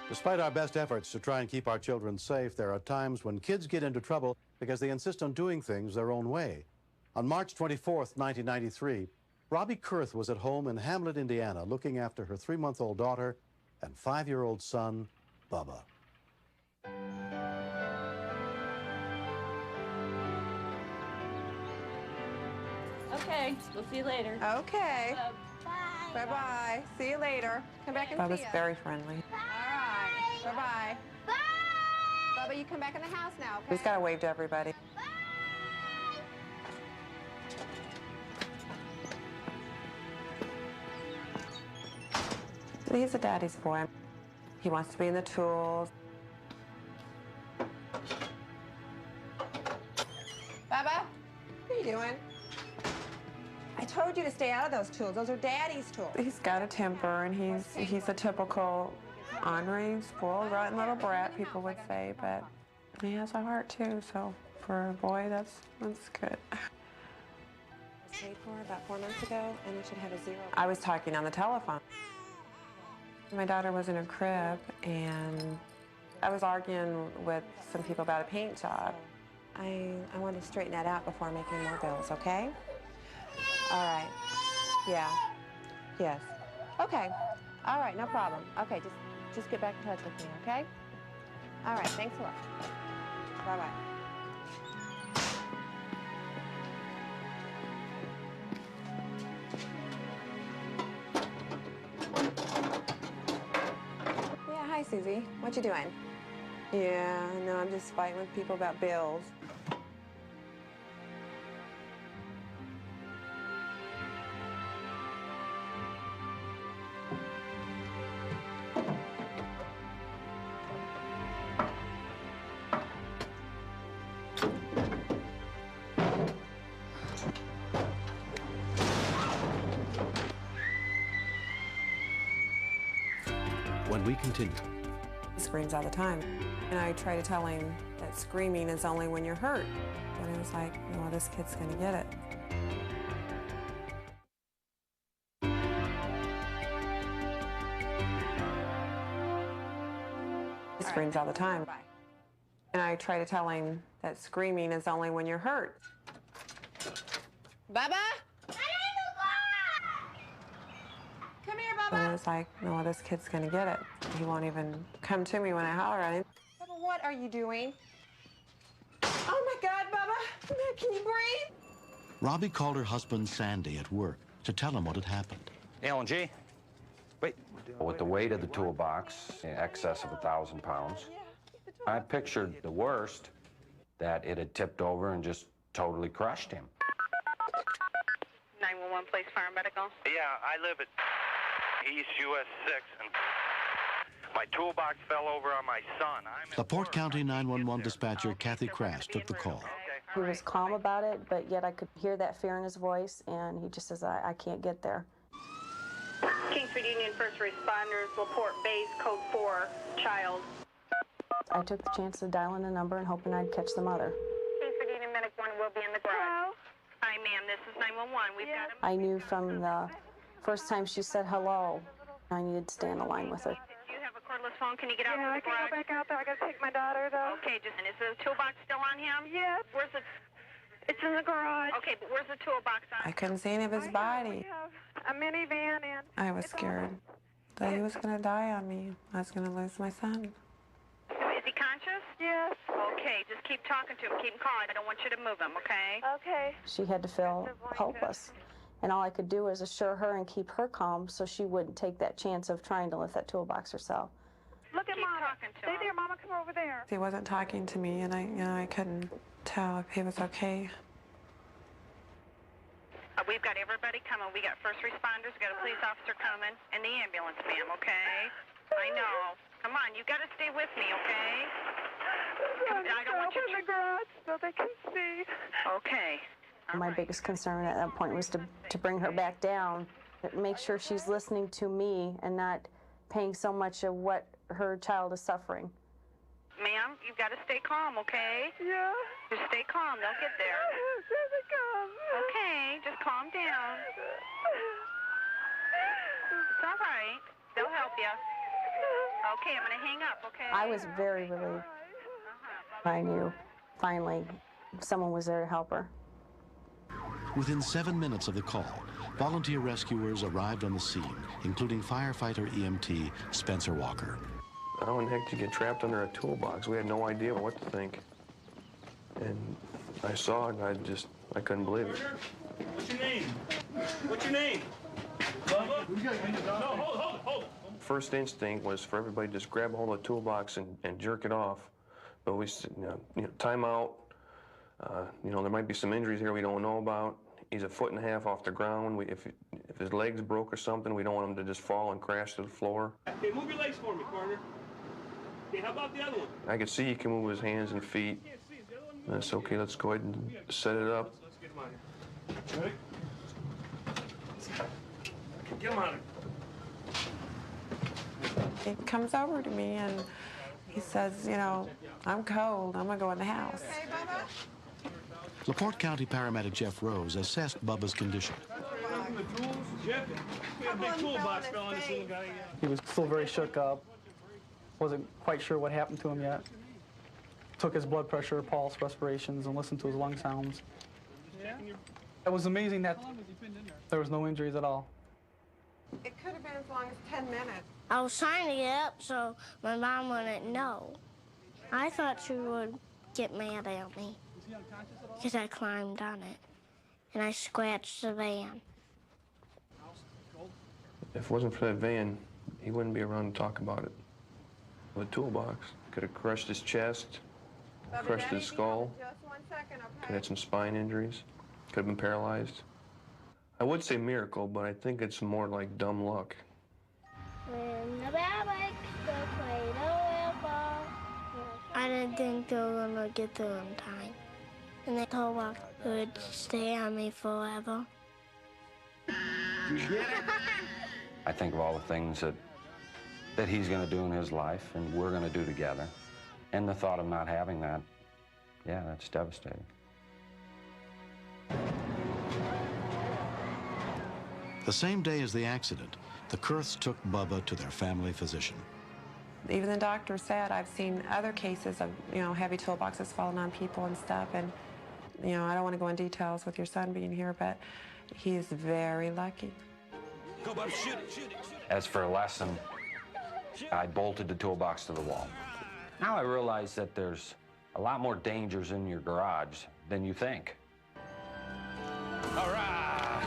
Despite our best efforts to try and keep our children safe, there are times when kids get into trouble because they insist on doing things their own way. On March 24th, 1993, Robbie Kurth was at home in Hamlet, Indiana, looking after her 3-month-old daughter and 5-year-old son, Bubba. Okay, we'll see you later. Okay. Bye. Bye-bye. See you later. Come back and see us. Bubba's very friendly. All right. Bye-bye. Bye. Bubba, you come back in the house now, okay? He's got to wave to everybody. He's a daddy's boy. He wants to be in the tools. Bubba, what are you doing? I told you to stay out of those tools. Those are daddy's tools. He's got a temper, and he's a typical ornery, spoiled, rotten little brat, people would say, but he has a heart too, so for a boy, that's good. Paid for about 4 months ago, and it should have a 0. I was talking on the telephone. My daughter was in her crib, and I was arguing with some people about a paint job. I want to straighten that out before making more bills, okay? All right. Yeah. Yes. Okay. All right, no problem. Okay, just get back in touch with me, okay? All right, thanks a lot. Bye-bye. Yeah, hi, Susie. What you doing? Yeah, no, I'm just fighting with people about bills. When we continue. He screams all the time. And I try to tell him that screaming is only when you're hurt. But it was like, well, this kid's gonna get it. He screams all the time. Bye. And I try to tell him that screaming is only when you're hurt. Bubba? Come here, But it Bubba. was like, no, this kid's gonna get it. He won't even come to me when I holler at him. Bubba, what are you doing? Oh my God, Bubba! Can you breathe? Robbie called her husband Sandy at work to tell him what had happened. Alan G. Wait. With the weight of the toolbox, in excess of 1,000 pounds, I pictured the worst, that it had tipped over and just totally crushed him. 911, please, fire medical. Yeah, I live at East US 6, and my toolbox fell over on my son. The Port County 911 dispatcher, Kathy Crash, took the call. He was calm about it, but yet I could hear that fear in his voice, and he just says, I can't get there. Kingsford Union First Responders, LaPorte Base, Code 4, child. I took the chance of dialing a number and hoping I'd catch the mother. Kingsford Union Medic 1 will be in the garage. Hello? Hi, ma'am, this is 911. We've got him. I knew from the first time she said hello, I needed to stay on the line with her. Do you have a cordless phone? Can you get out Yeah, of I the can garage? go back out there. I gotta take my daughter, though. Okay, just, and is the toolbox still on him? Yes. Where's the... It's in the garage. Okay, but where's the toolbox I on? couldn't see any of his We body. have a minivan, and I was scared that he was gonna die on me. I was gonna lose my son. Is he conscious? yes. Okay, just keep talking to him. Keep him calm. I don't want you to move him, okay? Okay. She had to feel hopeless. And all I could do was assure her and keep her calm so she wouldn't take that chance of trying to lift that toolbox herself. Look at Keep Mama. talking to Stay him. there, Mama. Come over there. He wasn't talking to me, and I couldn't tell if he was okay. We've got everybody coming. We got first responders, we got a police officer coming, and the ambulance, ma'am, okay? I know. Come on, you got to stay with me, okay? I don't want you in the garage so they can see. Okay. All My right. biggest concern at that point was to bring her back down, make sure she's listening to me and not paying so much of what her child is suffering. Ma'am, you've got to stay calm, okay? Yeah. Just stay calm. They'll get there. There they come. Okay, just calm down. It's all right. They'll help you. Okay, I'm going to hang up, okay? I was very relieved. I knew, finally, someone was there to help her. Within 7 minutes of the call, volunteer rescuers arrived on the scene, including firefighter EMT Spencer Walker. How in the heck did you get trapped under a toolbox? We had no idea what to think. And I saw it, and I couldn't believe it. What's your name? What's your name? Bubba? No, hold it. First instinct was for everybody to just grab a hold of the toolbox and jerk it off. But we said, time out. There might be some injuries here we don't know about. He's 1.5 feet off the ground. If his legs broke or something, we don't want him to just fall and crash to the floor. Okay, move your legs for me, partner. Okay, how about the other one? I could see he can move his hands and feet. That's okay, let's go ahead and set it up. Let's get him on here. Ready? Get him on here. He comes over to me and he says, I'm cold, I'm gonna go in the house. LaPorte County paramedic Jeff Rose assessed Bubba's condition. Jeff, we have a big toolbox fell on this little guy. He was still very shook up. Wasn't quite sure what happened to him yet. Took his blood pressure, pulse, respirations, and listened to his lung sounds. It was amazing that there was no injuries at all. It could have been as long as 10 minutes. I was trying to get up so my mom wouldn't know. I thought she would get mad at me because I climbed on it and I scratched the van. If it wasn't for that van, he wouldn't be around to talk about it. The toolbox could have crushed his chest, crushed his skull, could have had some spine injuries, could have been paralyzed. I would say miracle, but I think it's more like dumb luck. When the bell breaks, the Play-Doh will fall. I didn't think they were gonna get through in time. And the toolbox would stay on me forever. You get it? I think of all the things that he's going to do in his life and we're going to do together. And the thought of not having that, yeah, that's devastating. The same day as the accident, the Kurths took Bubba to their family physician. Even the doctor said, I've seen other cases of, heavy toolboxes falling on people and stuff, and, I don't want to go in details with your son being here, but he is very lucky. Go, Bob, shoot it. As for a lesson, I bolted the toolbox to the wall. Now I realize that there's a lot more dangers in your garage than you think. All right.